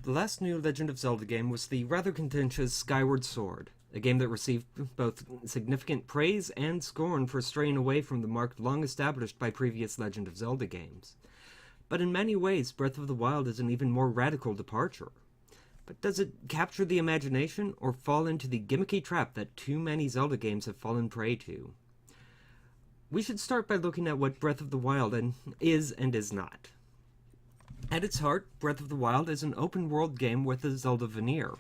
The last new Legend of Zelda game was the rather contentious Skyward Sword, a game that received both significant praise and scorn for straying away from the mark long established by previous Legend of Zelda games. But in many ways, Breath of the Wild is an even more radical departure. But does it capture the imagination or fall into the gimmicky trap that too many Zelda games have fallen prey to? We should start by looking at what Breath of the Wild is and is not. At its heart, Breath of the Wild is an open-world game with a Zelda veneer,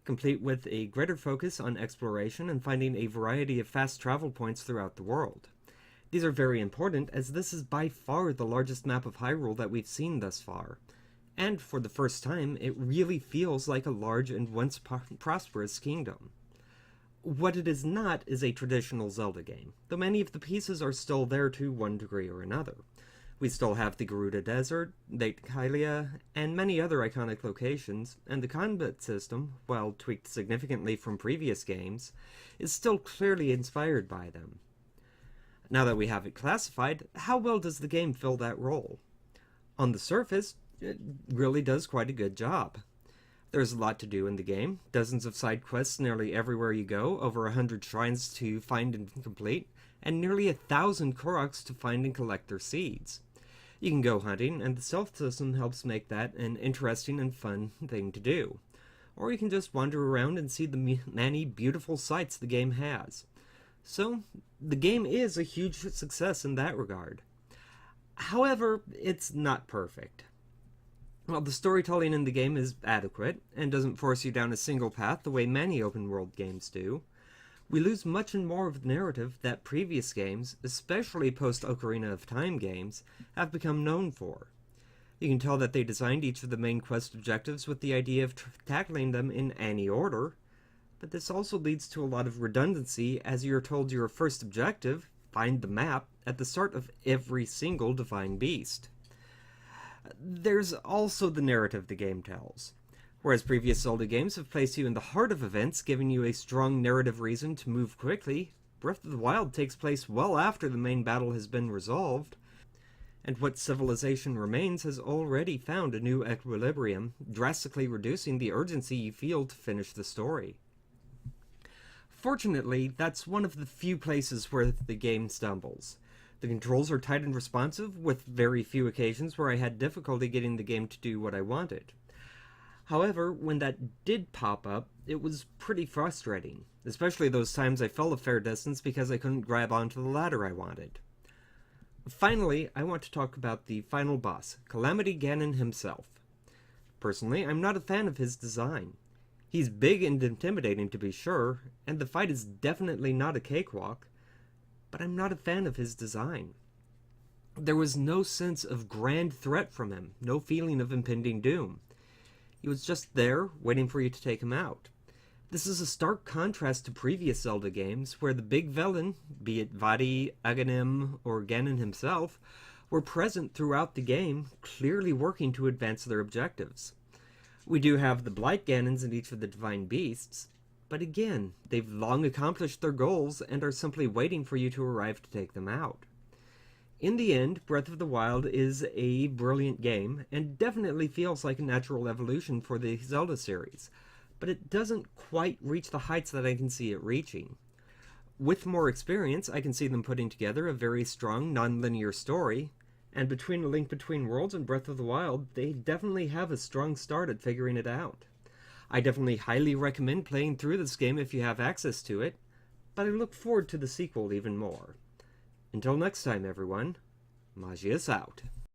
complete with a greater focus on exploration and finding a variety of fast travel points throughout the world. These are very important, as this is by far the largest map of Hyrule that we've seen thus far. And for the first time, it really feels like a large and once prosperous kingdom. What it is not is a traditional Zelda game, though many of the pieces are still there to one degree or another. We still have the Gerudo Desert, Lake Hylia, and many other iconic locations, and the combat system, while tweaked significantly from previous games, is still clearly inspired by them. Now that we have it classified, how well does the game fill that role? On the surface, it really does quite a good job. There's a lot to do in the game, dozens of side quests nearly everywhere you go, over 100 shrines to find and complete, and nearly 1,000 Koroks to find and collect their seeds. You can go hunting, and the stealth system helps make that an interesting and fun thing to do. Or you can just wander around and see the many beautiful sights the game has. So, the game is a huge success in that regard. However, it's not perfect. While the storytelling in the game is adequate, and doesn't force you down a single path the way many open-world games do, we lose much and more of the narrative that previous games, especially post-Ocarina of Time games, have become known for. You can tell that they designed each of the main quest objectives with the idea of tackling them in any order, but this also leads to a lot of redundancy as you're told your first objective, find the map, at the start of every single Divine Beast. There's also the narrative the game tells. Whereas previous Zelda games have placed you in the heart of events, giving you a strong narrative reason to move quickly, Breath of the Wild takes place well after the main battle has been resolved, and what civilization remains has already found a new equilibrium, drastically reducing the urgency you feel to finish the story. Fortunately, that's one of the few places where the game stumbles. The controls are tight and responsive, with very few occasions where I had difficulty getting the game to do what I wanted. However, when that did pop up, it was pretty frustrating, especially those times I fell a fair distance because I couldn't grab onto the ladder I wanted. Finally, I want to talk about the final boss, Calamity Ganon himself. Personally, I'm not a fan of his design. He's big and intimidating to be sure, and the fight is definitely not a cakewalk, but I'm not a fan of his design. There was no sense of grand threat from him, no feeling of impending doom. He was just there, waiting for you to take him out. This is a stark contrast to previous Zelda games, where the big villain, be it Vaati, Aghanim, or Ganon himself, were present throughout the game, clearly working to advance their objectives. We do have the Blight Ganons in each of the Divine Beasts, but again, they've long accomplished their goals and are simply waiting for you to arrive to take them out. In the end, Breath of the Wild is a brilliant game, and definitely feels like a natural evolution for the Zelda series, but it doesn't quite reach the heights that I can see it reaching. With more experience, I can see them putting together a very strong, non-linear story, and between A Link Between Worlds and Breath of the Wild, they definitely have a strong start at figuring it out. I definitely highly recommend playing through this game if you have access to it, but I look forward to the sequel even more. Until next time, everyone, Magius out.